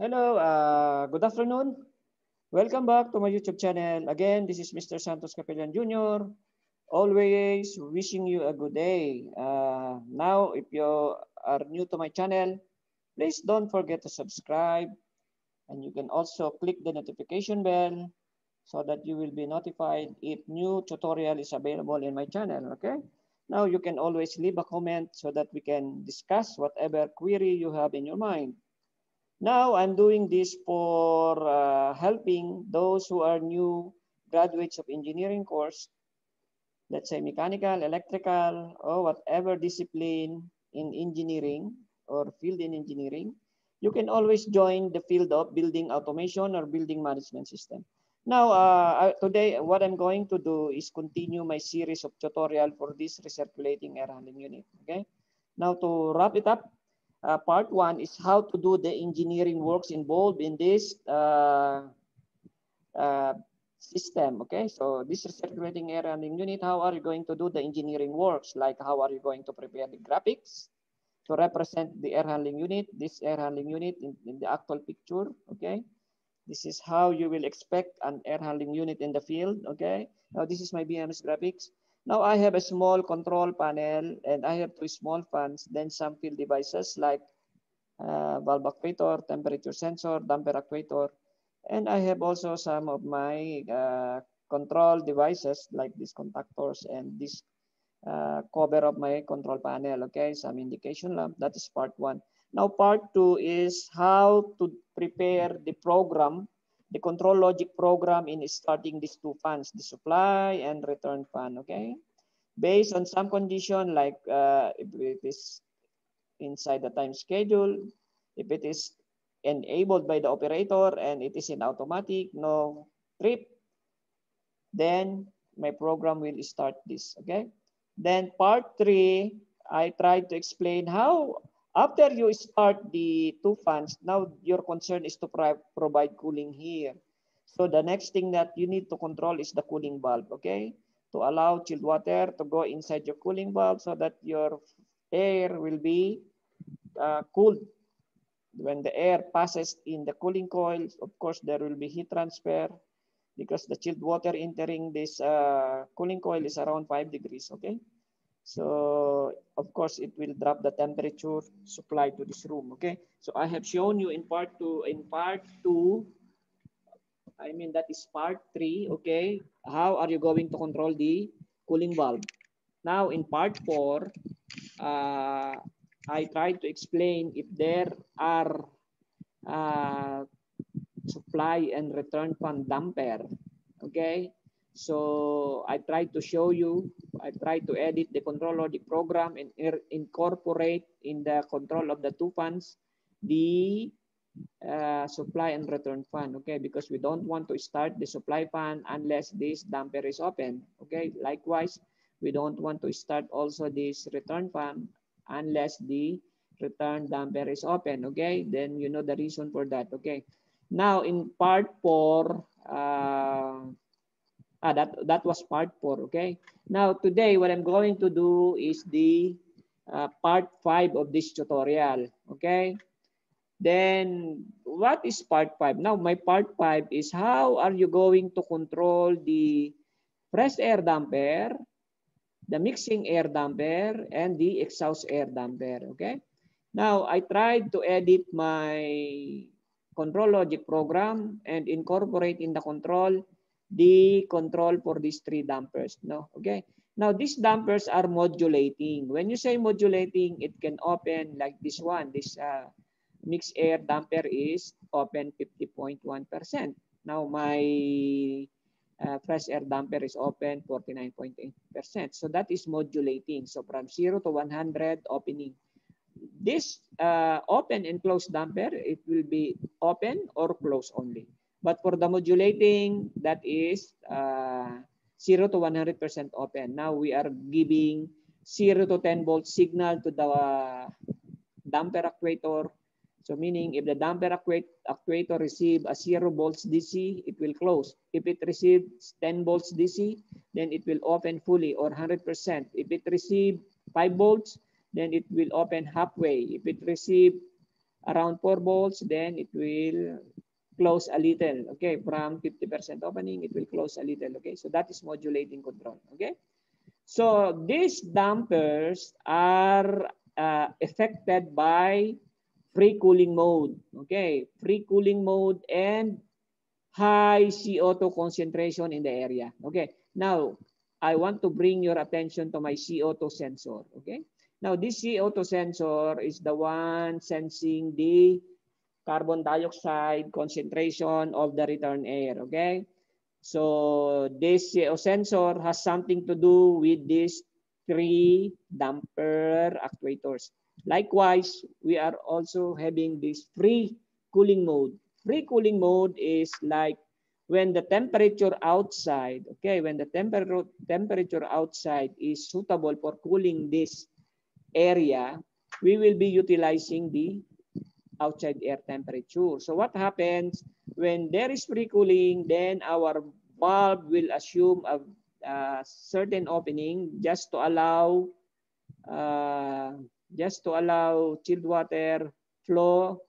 Hello, good afternoon. Welcome back to my YouTube channel. Again, this is Mr. Santos Capellan Jr. Always wishing you a good day. Now, if you are new to my channel, please don't forget to subscribe. And you can also click the notification bell so that you will be notified if new tutorial is available in my channel. Okay? Now, you can always leave a comment so that we can discuss whatever query you have in your mind. Now I'm doing this for helping those who are new graduates of engineering course, let's say mechanical, electrical, or whatever discipline in engineering or field in engineering. You can always join the field of building automation or building management system. Now, today, what I'm going to do is continue my series of tutorial for this recirculating air handling unit. Okay. Now, to wrap it up, part one is how to do the engineering works involved in this uh, system. Okay, so this recirculating air handling unit, how are you going to do the engineering works? Like how are you going to prepare the graphics to represent the air handling unit, this air handling unit in the actual picture. Okay, this is how you will expect an air handling unit in the field. Okay, now this is my BMS graphics. Now I have a small control panel and I have two small fans, then some field devices like valve actuator, temperature sensor, damper actuator. And I have also some of my control devices like these contactors and this cover of my control panel. Okay, some indication lamp. That is part one. Now part two is how to prepare the program, the control logic program in starting these two fans, the supply and return fan. Okay, based on some condition like if it is inside the time schedule, if it is enabled by the operator and it is in automatic, no trip, then my program will start this. Okay. Then part three, I tried to explain how after you start the two fans, now your concern is to provide cooling here. So the next thing that you need to control is the cooling valve. Okay. To allow chilled water to go inside your cooling valve so that your air will be cooled. When the air passes in the cooling coil, of course, there will be heat transfer because the chilled water entering this cooling coil is around 5 degrees, okay? So, of course, it will drop the temperature supplied to this room, okay? So, I have shown you in part two, I mean, that is part three, okay? How are you going to control the cooling valve? Now, in part four, uh, I tried to explain if there are uh, supply and return fan damper. Okay, so I tried to show you, I tried to edit the control logic program and incorporate in the control of the two fans the supply and return fan. Okay, because we don't want to start the supply fan unless this damper is open. Okay, likewise, we don't want to start also this return fan unless the return damper is open. Okay, then you know the reason for that. Okay, now in part four, that was part four. Okay, now today what I'm going to do is the part five of this tutorial. Okay, then what is part five? Now my part five is how are you going to control the fresh air damper, the mixing air damper, and the exhaust air damper. Okay. Now I tried to edit my control logic program and incorporate in the control for these three dampers. No, okay. Now these dampers are modulating. When you say modulating, it can open like this one. This mixed air damper is open 50.1%. Now my fresh air damper is open 49.8%. So that is modulating. So from 0 to 100 opening. This open and closed damper, it will be open or close only. But for the modulating, that is 0 to 100% open. Now we are giving 0 to 10 volt signal to the damper actuator. So meaning if the damper actuator receive a 0 volts DC, it will close. If it receives 10 volts DC, then it will open fully or 100%. If it receive 5 volts, then it will open halfway. If it receive around 4 volts, then it will close a little. Okay, from 50% opening, it will close a little. Okay, so that is modulating control. Okay, so these dampers are affected by free cooling mode. Okay, free cooling mode and high CO2 concentration in the area. Okay, now I want to bring your attention to my CO2 sensor. Okay, now this CO2 sensor is the one sensing the carbon dioxide concentration of the return air. Okay, so this CO sensor has something to do with these 3 damper actuators. Likewise, we are also having this free cooling mode. Free cooling mode is like when the temperature outside, okay, when the temperature outside is suitable for cooling this area, we will be utilizing the outside air temperature. So what happens when there is free cooling, then our valve will assume a certain opening just to allow chilled water flow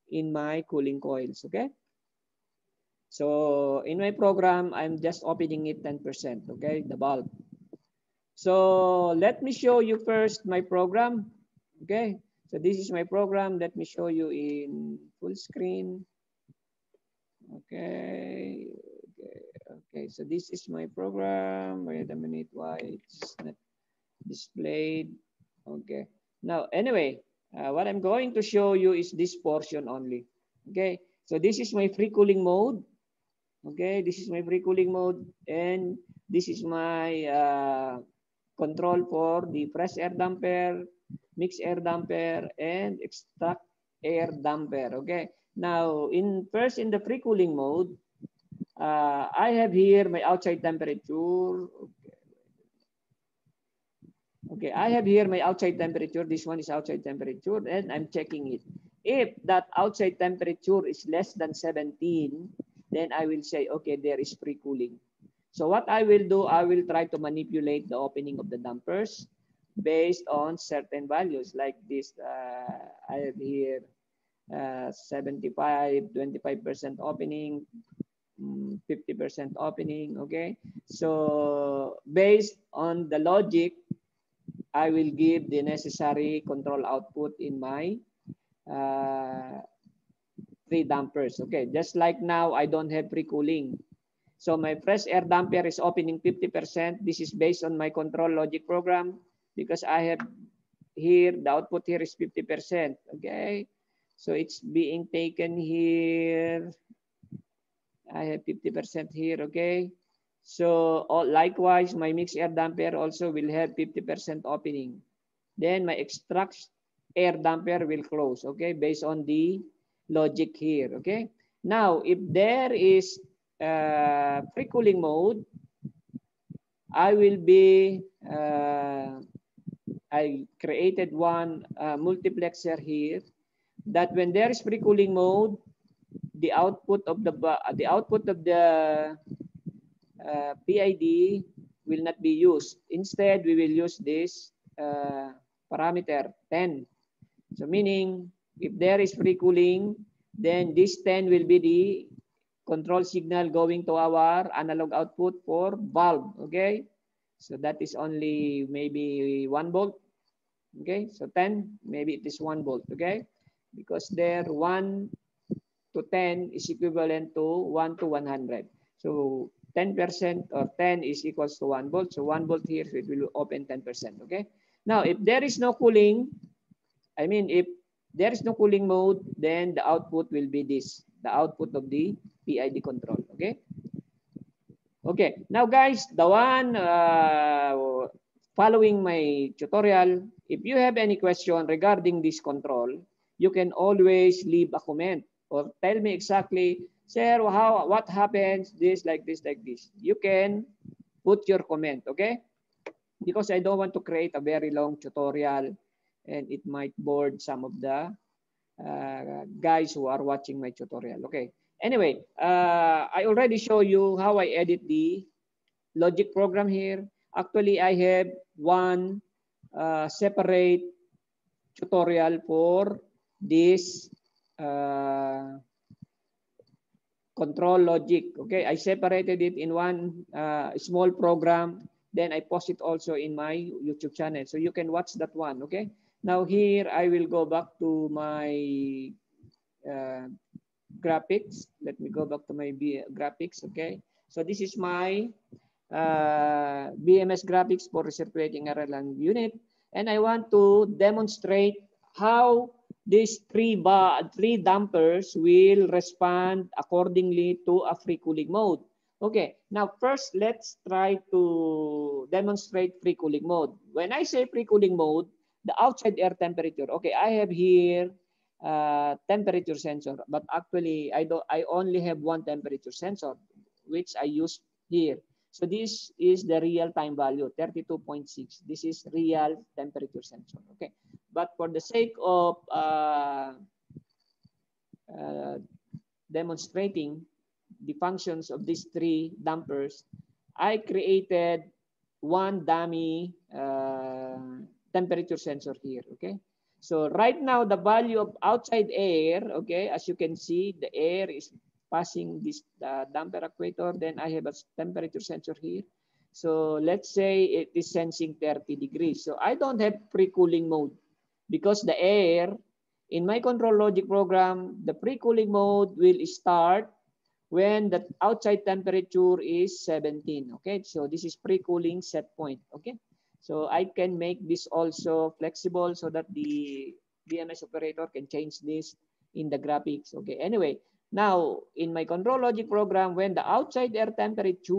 in my cooling coils. Okay. So in my program, I'm just opening it 10%. Okay, the valve. So let me show you first my program. Okay. So this is my program. Let me show you in full screen. Okay. Okay. So this is my program. Wait a minute. Why it's not displayed? Okay. Now, anyway, what I'm going to show you is this portion only. Okay. So this is my free cooling mode. Okay. This is my free cooling mode. And this is my control for the fresh air damper, mixed air damper, and extract air damper. Okay. Now, first in the free cooling mode, I have here my outside temperature. Okay, I have here my outside temperature. This one is outside temperature, and I'm checking it. If that outside temperature is less than 17, then I will say, okay, there is free cooling. So what I will do, I will try to manipulate the opening of the dampers based on certain values like this. I have here 75, 25% opening, 50% opening. Okay, so based on the logic, I will give the necessary control output in my 3 dampers. Okay, just like now, I don't have free cooling. So my fresh air damper is opening 50%. This is based on my control logic program because I have here, the output here is 50%. Okay, so it's being taken here. I have 50% here. Okay, so likewise, my mixed air damper also will have 50% opening. Then my extract air damper will close. Okay, based on the logic here. Okay, now if there is free cooling mode, I will be I created one multiplexer here that when there is free cooling mode, the output of the PID will not be used. Instead, we will use this parameter 10. So meaning if there is free cooling, then this 10 will be the control signal going to our analog output for valve. Okay, so that is only maybe 1 volt. Okay, so 10, maybe it is 1 volt. Okay, because there 1 to 10 is equivalent to 1 to 100. So 10% or 10 is equals to 1 volt. So 1 volt here, so it will open 10%. Okay, now if there is no cooling, I mean if there is no cooling mode, then the output will be this, the output of the PID control. Okay. Okay. Now, guys, the one following my tutorial, if you have any question regarding this control, you can always leave a comment or tell me exactly, sir, what happens this, like this, like this. You can put your comment. Okay. Because I don't want to create a very long tutorial and it might bore some of the guys who are watching my tutorial. Okay. Anyway, I already show you how I edit the logic program here. Actually, I have one separate tutorial for this control logic. Okay, I separated it in one small program. Then I post it also in my YouTube channel, so you can watch that one. Okay, now here I will go back to my graphics. Let me go back to my graphics. Okay, so this is my BMS graphics for recirculating RLN unit, and I want to demonstrate how these three dampers will respond accordingly to a free cooling mode. Okay, now first let's try to demonstrate free cooling mode. When I say free cooling mode, the outside air temperature. Okay, I have here temperature sensor, but actually I only have one temperature sensor, which I use here. So this is the real time value, 32.6. This is real temperature sensor. Okay, but for the sake of demonstrating the functions of these three dampers, I created one dummy temperature sensor here. Okay, so right now the value of outside air, okay, as you can see, the air is passing this damper actuator. Then I have a temperature sensor here. So let's say it is sensing 30 degrees. So I don't have pre-cooling mode because the air in my control logic program, the pre-cooling mode will start when the outside temperature is 17. Okay, so this is pre-cooling set point. Okay, so I can make this also flexible so that the BMS operator can change this in the graphics. Okay, anyway, now in my control logic program, when the outside air temperature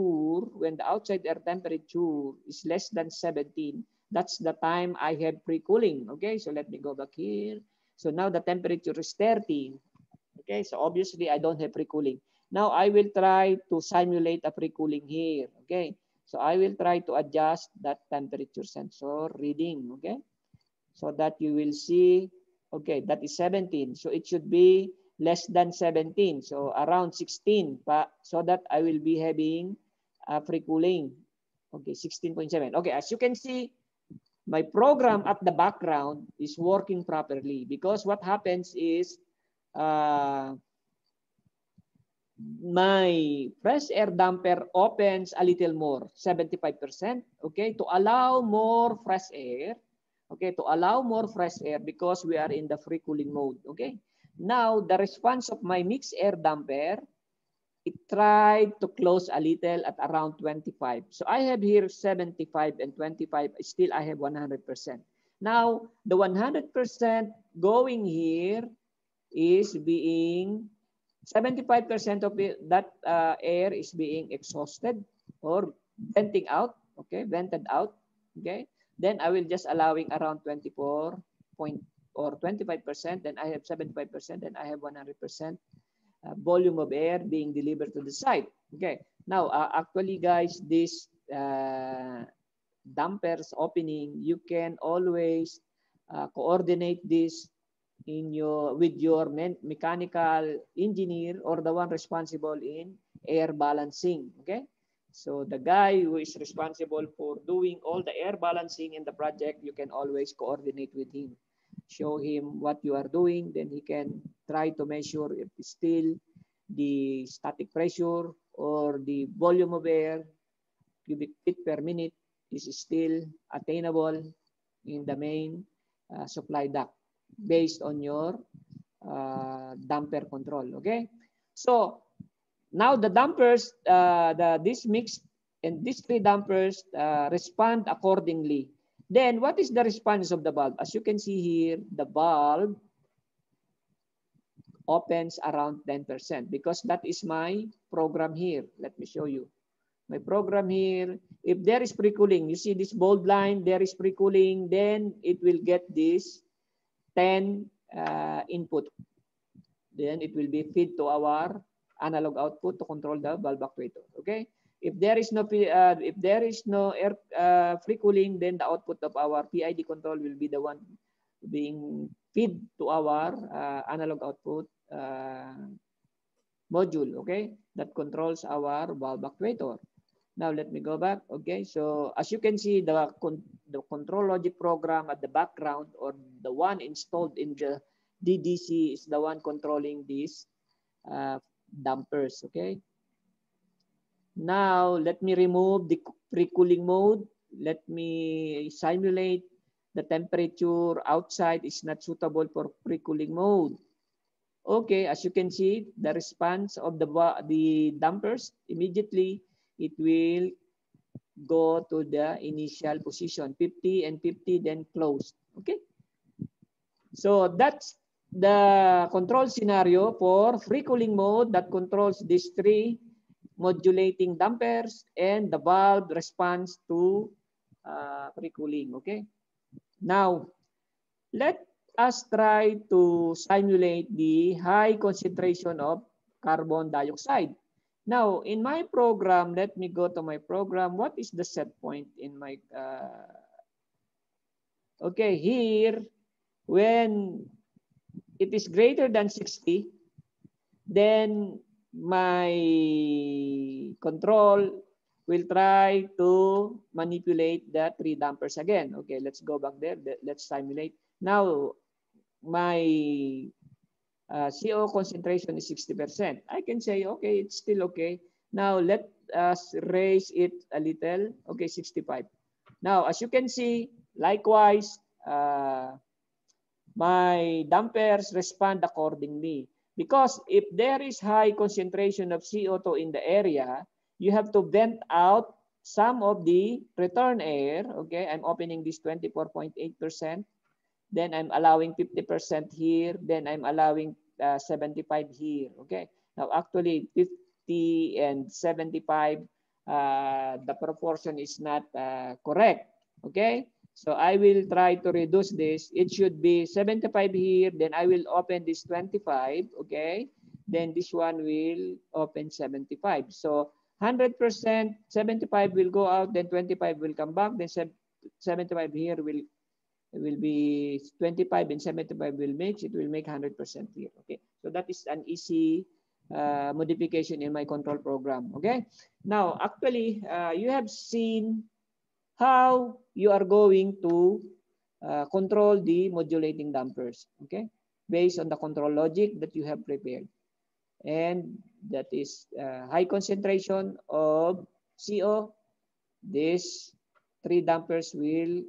is less than 17, that's the time I have pre-cooling. Okay, so let me go back here. So now the temperature is 30. Okay, so obviously I don't have pre-cooling. Now I will try to simulate a pre-cooling here. Okay, so I will try to adjust that temperature sensor reading. Okay, so that you will see, okay, that is 17. So it should be less than 17. So around 16, so that I will be having a pre-cooling. Okay, 16.7. Okay, as you can see, my program at the background is working properly because what happens is my fresh air damper opens a little more, 75%, okay, to allow more fresh air, okay, to allow more fresh air because we are in the free cooling mode, okay. Now, the response of my mixed air damper, it tried to close a little at around 25. So I have here 75 and 25, still I have 100%. Now, the 100% going here is being 75% of it, that air is being exhausted or venting out, okay, vented out, okay. Then I will just allowing around 24 point or 25%. Then I have 75%. Then I have 100% volume of air being delivered to the site. Okay. Now, actually, guys, this dampers opening, you can always coordinate this with your mechanical engineer or the one responsible in air balancing. Okay, so the guy who is responsible for doing all the air balancing in the project, you can always coordinate with him, show him what you are doing, then he can try to measure if still the static pressure or the volume of air, cubic feet per minute, is still attainable in the main supply duct based on your damper control. Okay, so now the dampers, this mix and these three dampers respond accordingly. Then what is the response of the valve? As you can see here, the valve opens around 10% because that is my program here. Let me show you. My program here, if there is pre-cooling, you see this bold line, there is pre-cooling, then it will get this 10 input. Then it will be fed to our analog output to control the valve actuator. Okay. If there is no air free cooling, then the output of our PID control will be the one being fed to our analog output module. Okay, that controls our valve actuator. Now let me go back. Okay, so as you can see, the control logic program at the background or the one installed in the DDC is the one controlling these dampers, okay? Now, let me remove the pre-cooling mode. Let me simulate the temperature outside is not suitable for pre-cooling mode. Okay, as you can see, the response of the dampers, immediately it will go to the initial position, 50 and 50, then close. Okay, so that's the control scenario for free cooling mode that controls these three modulating dampers and the valve response to free cooling. Okay, now let us try to simulate the high concentration of carbon dioxide. Now, in my program, let me go to my program. What is the set point in my... okay, here, when it is greater than 60, then my control will try to manipulate the three dampers again. Okay, let's go back there. Let's simulate. Now, my CO concentration is 60%. I can say, okay, it's still okay. Now, let us raise it a little. Okay, 65. Now, as you can see, likewise, my dampers respond accordingly. Because if there is high concentration of CO2 in the area, you have to vent out some of the return air. Okay, I'm opening this 24.8%. Then I'm allowing 50% here. Then I'm allowing 75 here. Okay. Now, actually, 50 and 75, the proportion is not correct. Okay. So I will try to reduce this. It should be 75 here. Then I will open this 25. Okay. Then this one will open 75. So 100%, 75 will go out. Then 25 will come back. Then 75 here will be 25 and 75 will mix. It will make 100% here. Okay. So that is an easy modification in my control program. Okay. Now, actually, you have seen how you are going to control the modulating dampers. Okay. Based on the control logic that you have prepared. And that is high concentration of CO. These three dampers will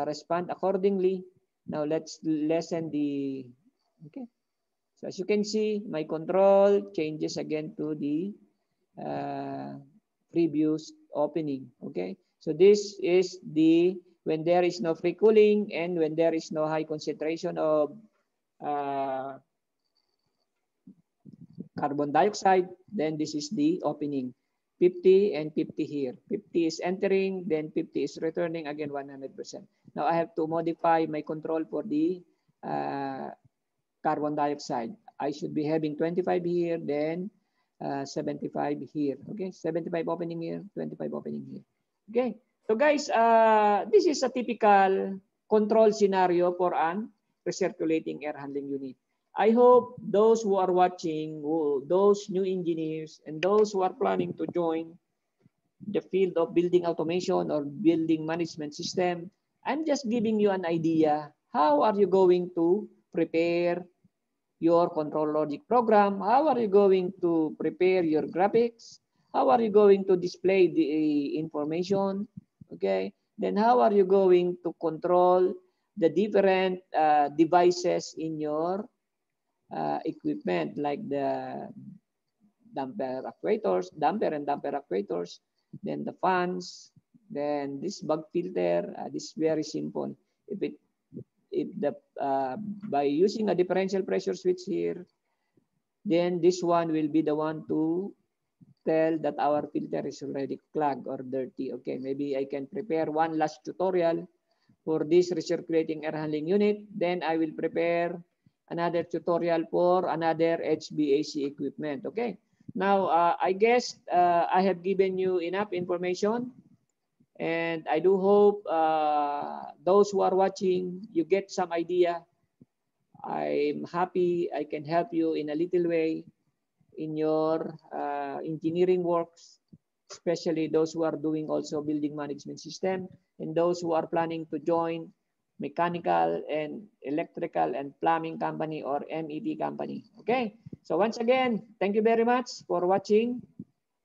respond accordingly. Now let's lessen the, okay. So as you can see, my control changes again to the previous opening. Okay. So this is the, when there is no free cooling and when there is no high concentration of carbon dioxide, then this is the opening. 50 and 50 here. 50 is entering, then 50 is returning, again 100%. Now I have to modify my control for the carbon dioxide. I should be having 25 here, then 75 here. Okay, 75 opening here, 25 opening here. Okay, so guys, this is a typical control scenario for an recirculating air handling unit. I hope those who are watching, those new engineers, and those who are planning to join the field of building automation or building management system, I'm just giving you an idea. How are you going to prepare your control logic program? How are you going to prepare your graphics? How are you going to display the information? Okay. Then how are you going to control the different devices in your equipment, like the damper actuators, damper and damper actuators, then the fans, then this bug filter. This is very simple. If the by using a differential pressure switch here, then this one will be the one to tell that our filter is already clogged or dirty. Okay, maybe I can prepare one last tutorial for this recirculating air handling unit. Then I will prepare another tutorial for another HVAC equipment. Okay. Now, I guess I have given you enough information, and I do hope those who are watching, you get some idea. I'm happy I can help you in a little way in your engineering works, especially those who are doing also building management system and those who are planning to join mechanical and electrical and plumbing company or MEP company. Okay, so once again, thank you very much for watching.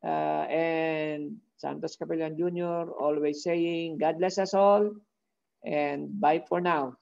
And Santos Capellan Jr. always saying, God bless us all, and bye for now.